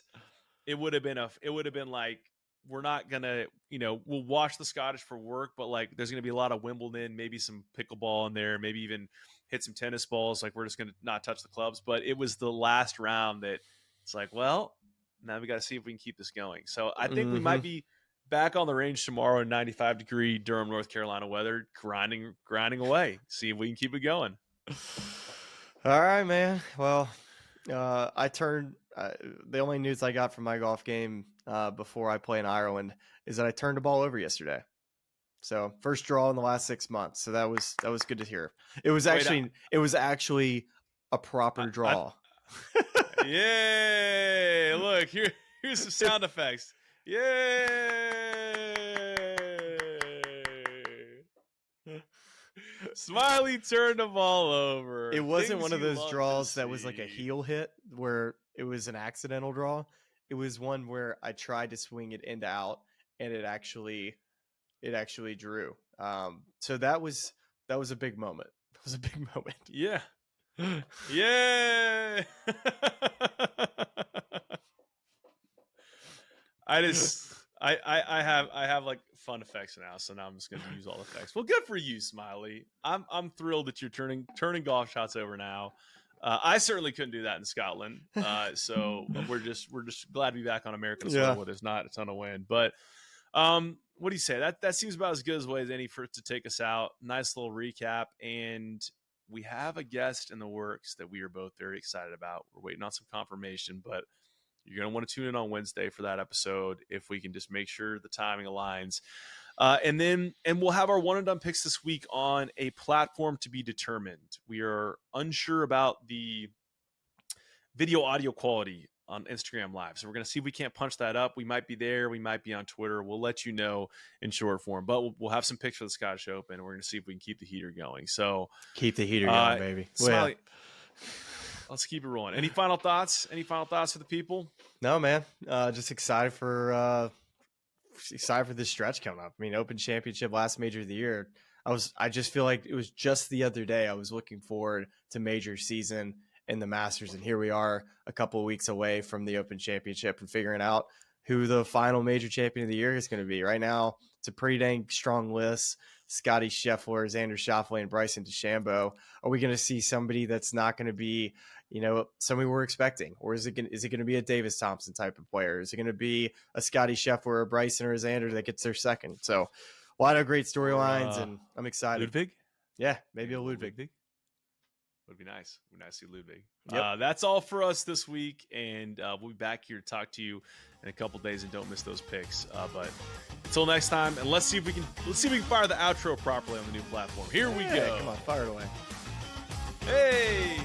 it would have been like, we're not gonna, we'll watch the Scottish for work, but like there's gonna be a lot of Wimbledon, maybe some pickleball in there, maybe even hit some tennis balls. Like, we're just gonna not touch the clubs. But it was the last round that it's like, well, now we got to see if we can keep this going. So I think we might be back on the range tomorrow in 95-degree Durham, North Carolina weather, grinding away. See if we can keep it going. All right, man. Well, the only news I got from my golf game before I play in Ireland is that I turned the ball over yesterday. So first draw in the last 6 months. So that was good to hear. It was actually a proper draw. Yay! Look, here's some sound effects. Yay! Smylie turned the ball over. It wasn't one of those draws that was like a heel hit where it was an accidental draw. It was one where I tried to swing it into out and it actually drew. So that was a big moment. It was a big moment. Yeah. Yeah. I have like fun effects now, so now I'm just gonna use all the effects. Well, good for you, Smylie. I'm thrilled that you're turning golf shots over now. I certainly couldn't do that in Scotland. So we're just glad to be back on American soil where there's not a ton of wind. But what do you say? That seems about as good as way as any for it to take us out. Nice little recap, and we have a guest in the works that we are both very excited about. We're waiting on some confirmation, but you're going to want to tune in on Wednesday for that episode if we can just make sure the timing aligns. And we'll have our one and done picks this week on a platform to be determined. We are unsure about the video audio quality on Instagram Live. So we're going to see if we can't punch that up. We might be there. We might be on Twitter. We'll let you know in short form, but we'll have some picks for the Scottish Open. We're going to see if we can keep the heater going. So keep the heater going, baby. Smylie, let's keep it rolling. Any final thoughts? Any final thoughts for the people? No, man. Just excited for this stretch coming up. I mean, Open Championship, last major of the year. I just feel like it was just the other day I was looking forward to major season in the Masters, and here we are a couple of weeks away from the Open Championship and figuring out who the final major champion of the year is going to be. Right now, it's a pretty dang strong list. Scotty Scheffler, Xander Schauffele, and Bryson DeChambeau. Are we going to see somebody that's not going to be, somebody we're expecting? Or is it going to be a Davis Thompson type of player? Is it going to be a Scotty Scheffler or a Bryson or a Xander that gets their second? So a lot of great storylines, and I'm excited. Ludwig? Yeah, maybe a Ludwig. Would be nice. Would be nice to see Ludwig. Yep. That's all for us this week, and we'll be back here to talk to you in a couple days. And don't miss those picks. But until next time, and let's see if we can fire the outro properly on the new platform. Here we go. Come on, fire it away. Hey.